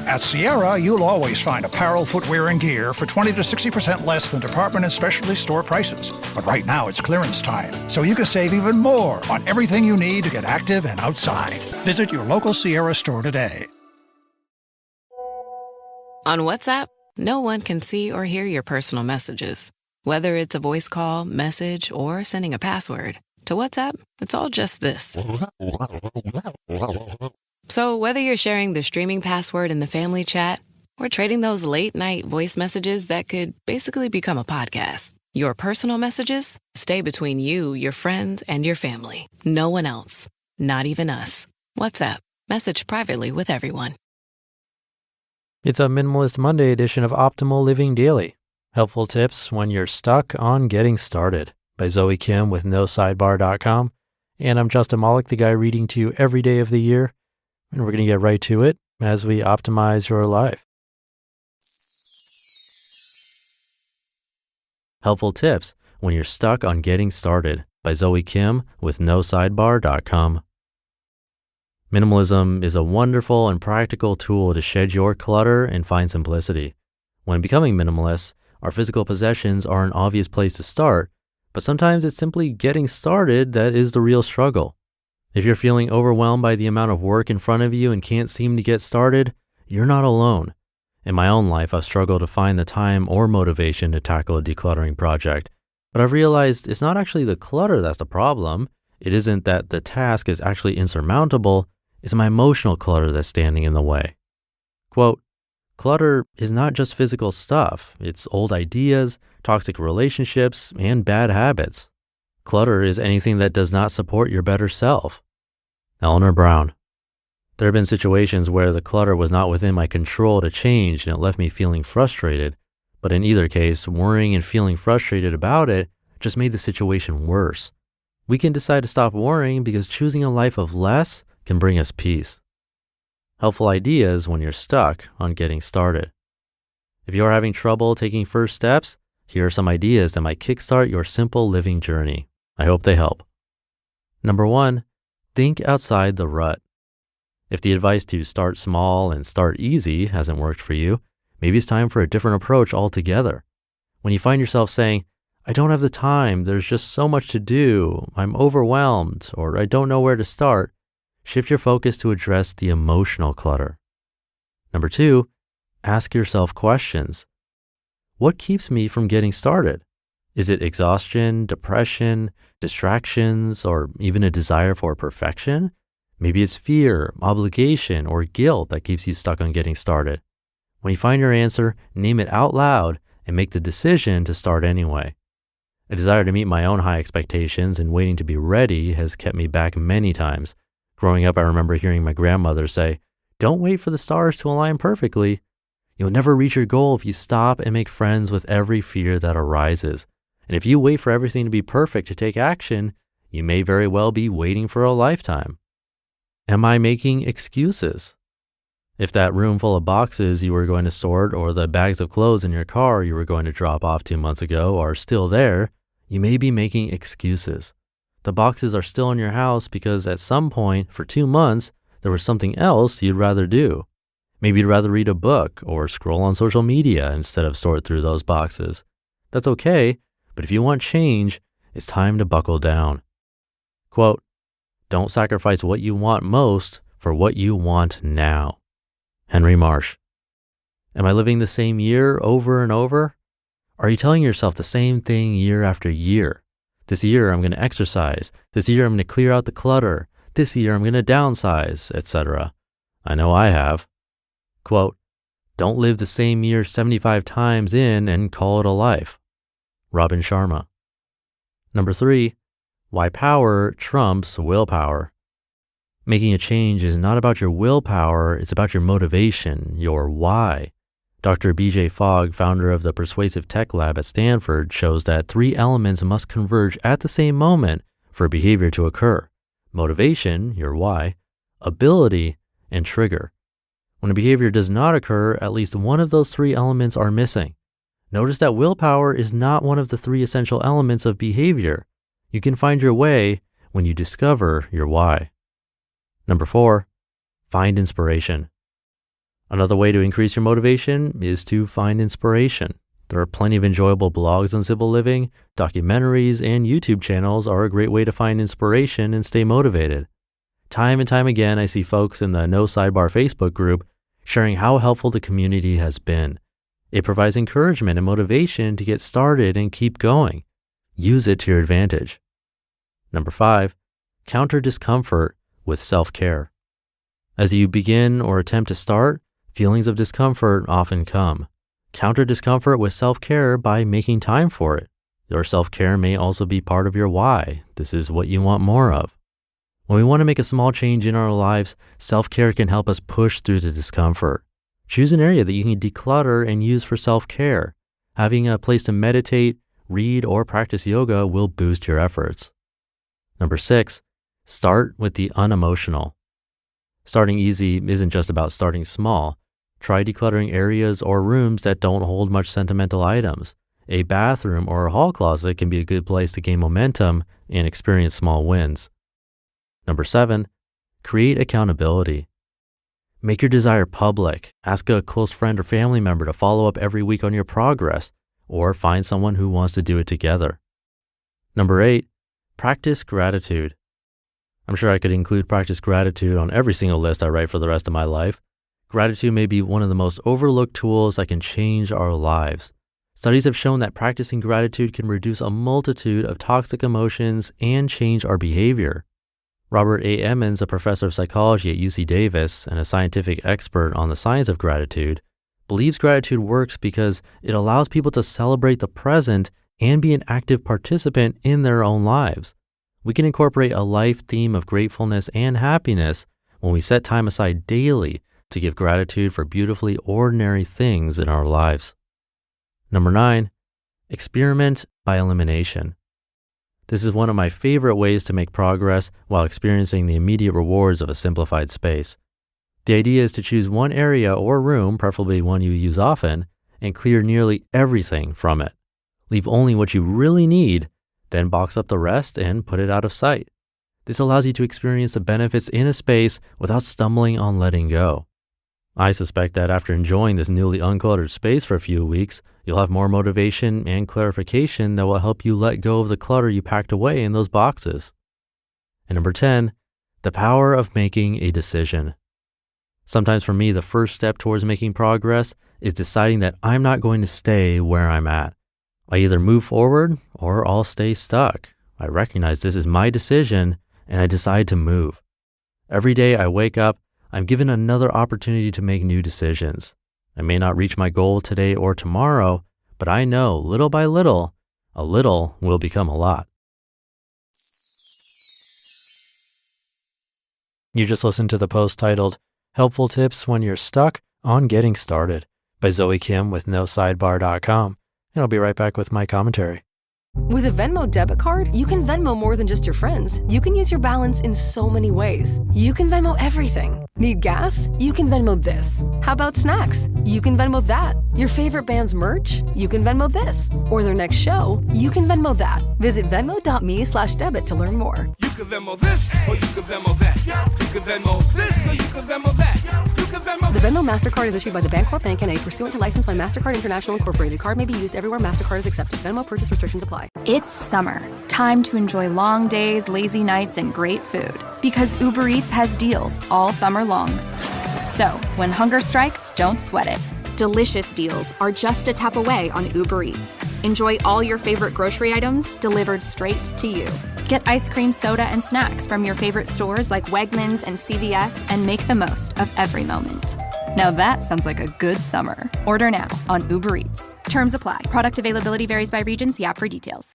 At Sierra, you'll always find apparel, footwear, and gear for 20 to 60% less than department and specialty store prices. But right now it's clearance time, so you can save even more on everything you need to get active and outside. Visit your local Sierra store today. On WhatsApp, no one can see or hear your personal messages. Whether it's a voice call, message, or sending a password. To WhatsApp, it's all just this. So whether you're sharing the streaming password in the family chat or trading those late-night voice messages that could basically become a podcast, your personal messages stay between you, your friends, and your family. No one else. Not even us. WhatsApp. Message privately with everyone. It's a Minimalist Monday edition of Optimal Living Daily. Helpful tips when you're stuck on getting started by Zoe Kim with NoSidebar.com. And I'm Justin Malik, the guy reading to you every day of the year. And we're going to get right to it as we optimize your life. Helpful tips when you're stuck on getting started by Zoe Kim with NoSidebar.com. Minimalism is a wonderful and practical tool to shed your clutter and find simplicity. When becoming minimalists, our physical possessions are an obvious place to start, but sometimes it's simply getting started that is the real struggle. If you're feeling overwhelmed by the amount of work in front of you and can't seem to get started, you're not alone. In my own life, I've struggled to find the time or motivation to tackle a decluttering project, but I've realized it's not actually the clutter that's the problem. It isn't that the task is actually insurmountable, it's my emotional clutter that's standing in the way. Quote, clutter is not just physical stuff, it's old ideas, toxic relationships, and bad habits. Clutter is anything that does not support your better self. Eleanor Brown. There have been situations where the clutter was not within my control to change and it left me feeling frustrated, but in either case, worrying and feeling frustrated about it just made the situation worse. We can decide to stop worrying because choosing a life of less can bring us peace. Helpful ideas when you're stuck on getting started. If you're having trouble taking first steps, here are some ideas that might kickstart your simple living journey. I hope they help. Number 1, think outside the rut. If the advice to start small and start easy hasn't worked for you, maybe it's time for a different approach altogether. When you find yourself saying, I don't have the time, there's just so much to do, I'm overwhelmed, or I don't know where to start, shift your focus to address the emotional clutter. Number 2, ask yourself questions. What keeps me from getting started? Is it exhaustion, depression, distractions, or even a desire for perfection? Maybe it's fear, obligation, or guilt that keeps you stuck on getting started. When you find your answer, name it out loud and make the decision to start anyway. A desire to meet my own high expectations and waiting to be ready has kept me back many times. Growing up, I remember hearing my grandmother say, "Don't wait for the stars to align perfectly. You'll never reach your goal if you stop and make friends with every fear that arises. And if you wait for everything to be perfect to take action, you may very well be waiting for a lifetime." Am I making excuses? If that room full of boxes you were going to sort or the bags of clothes in your car you were going to drop off 2 months ago are still there, you may be making excuses. The boxes are still in your house because at some point for 2 months, there was something else you'd rather do. Maybe you'd rather read a book or scroll on social media instead of sort through those boxes. That's okay, but if you want change, it's time to buckle down. Quote, don't sacrifice what you want most for what you want now. Henry Marsh. Am I living the same year over and over? Are you telling yourself the same thing year after year? This year I'm going to exercise. This year I'm going to clear out the clutter. This year I'm going to downsize, etc. I know I have. Quote, don't live the same year 75 times in and call it a life. Robin Sharma. Number 3, why power trumps willpower. Making a change is not about your willpower, it's about your motivation, your why. Dr. B.J. Fogg, founder of the Persuasive Tech Lab at Stanford, shows that 3 elements must converge at the same moment for behavior to occur. Motivation, your why, ability, and trigger. When a behavior does not occur, at least one of those 3 elements are missing. Notice that willpower is not one of the 3 essential elements of behavior. You can find your way when you discover your why. Number 4, find inspiration. Another way to increase your motivation is to find inspiration. There are plenty of enjoyable blogs on simple living, documentaries, and YouTube channels are a great way to find inspiration and stay motivated. Time and time again, I see folks in the No Sidebar Facebook group sharing how helpful the community has been. It provides encouragement and motivation to get started and keep going. Use it to your advantage. Number 5, counter discomfort with self-care. As you begin or attempt to start, feelings of discomfort often come. Counter discomfort with self-care by making time for it. Your self-care may also be part of your why. This is what you want more of. When we want to make a small change in our lives, self-care can help us push through the discomfort. Choose an area that you can declutter and use for self-care. Having a place to meditate, read, or practice yoga will boost your efforts. Number 6, start with the unemotional. Starting easy isn't just about starting small. Try decluttering areas or rooms that don't hold much sentimental items. A bathroom or a hall closet can be a good place to gain momentum and experience small wins. Number 7, create accountability. Make your desire public. Ask a close friend or family member to follow up every week on your progress, or find someone who wants to do it together. Number 8, practice gratitude. I'm sure I could include practice gratitude on every single list I write for the rest of my life. Gratitude may be one of the most overlooked tools that can change our lives. Studies have shown that practicing gratitude can reduce a multitude of toxic emotions and change our behavior. Robert A. Emmons, a professor of psychology at UC Davis and a scientific expert on the science of gratitude, believes gratitude works because it allows people to celebrate the present and be an active participant in their own lives. We can incorporate a life theme of gratefulness and happiness when we set time aside daily to give gratitude for beautifully ordinary things in our lives. Number 9, experiment by elimination. This is one of my favorite ways to make progress while experiencing the immediate rewards of a simplified space. The idea is to choose one area or room, preferably one you use often, and clear nearly everything from it. Leave only what you really need, then box up the rest and put it out of sight. This allows you to experience the benefits in a space without stumbling on letting go. I suspect that after enjoying this newly uncluttered space for a few weeks, you'll have more motivation and clarification that will help you let go of the clutter you packed away in those boxes. And number 10, the power of making a decision. Sometimes for me, the first step towards making progress is deciding that I'm not going to stay where I'm at. I either move forward or I'll stay stuck. I recognize this is my decision and I decide to move. Every day I wake up, I'm given another opportunity to make new decisions. I may not reach my goal today or tomorrow, but I know little by little, a little will become a lot. You just listened to the post titled, Helpful Tips When You're Stuck on Getting Started by Zoe Kim with NoSidebar.com. And I'll be right back with my commentary. With a Venmo debit card, you can Venmo more than just your friends. You can use your balance in so many ways. You can Venmo everything. Need gas? You can Venmo this. How about snacks? You can Venmo that. Your favorite band's merch? You can Venmo this. Or their next show? You can Venmo that. Visit Venmo.me/debit to learn more. You can Venmo this, or you can Venmo that. You can Venmo this, or you can Venmo that. You can Venmo. The Venmo MasterCard is issued by the Bancorp Bank N.A. pursuant to license by MasterCard International Incorporated. Card may be used everywhere MasterCard is accepted. Venmo purchase restrictions apply. It's summer. Time to enjoy long days, lazy nights, and great food. Because Uber Eats has deals all summer long. So, when hunger strikes, don't sweat it. Delicious deals are just a tap away on Uber Eats. Enjoy all your favorite grocery items delivered straight to you. Get ice cream, soda, and snacks from your favorite stores like Wegmans and CVS and make the most of every moment. Now that sounds like a good summer. Order now on Uber Eats. Terms apply. Product availability varies by region. See app for details.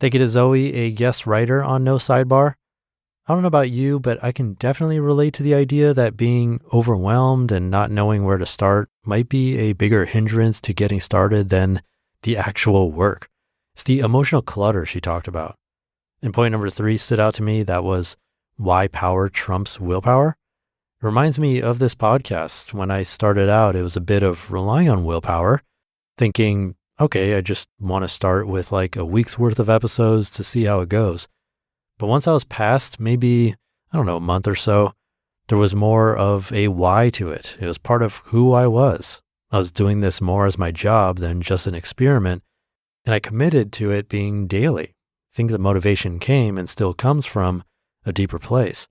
Thank you to Zoe, a guest writer on No Sidebar. I don't know about you, but I can definitely relate to the idea that being overwhelmed and not knowing where to start might be a bigger hindrance to getting started than the actual work. It's the emotional clutter she talked about. And point number 3 stood out to me. That was why power trumps willpower. It reminds me of this podcast. When I started out, it was a bit of relying on willpower, thinking, okay, I just want to start with like a week's worth of episodes to see how it goes. But once I was past maybe, a month or so, There was more of a why to it. It was part of who I was. I was doing this more as my job than just an experiment, and I committed to it being daily. I think the motivation came and still comes from a deeper place.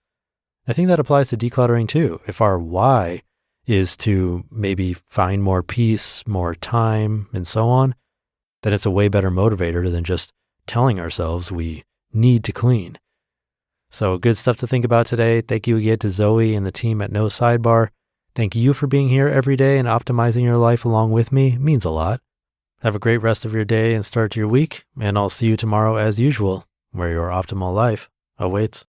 I think that applies to decluttering too. If our why is to maybe find more peace, more time, and so on, then it's a way better motivator than just telling ourselves we need to clean. So good stuff to think about today. Thank you again to Zoe and the team at No Sidebar. Thank you for being here every day and optimizing your life along with me. It means a lot. Have a great rest of your day and start to your week, and I'll see you tomorrow as usual, where your optimal life awaits.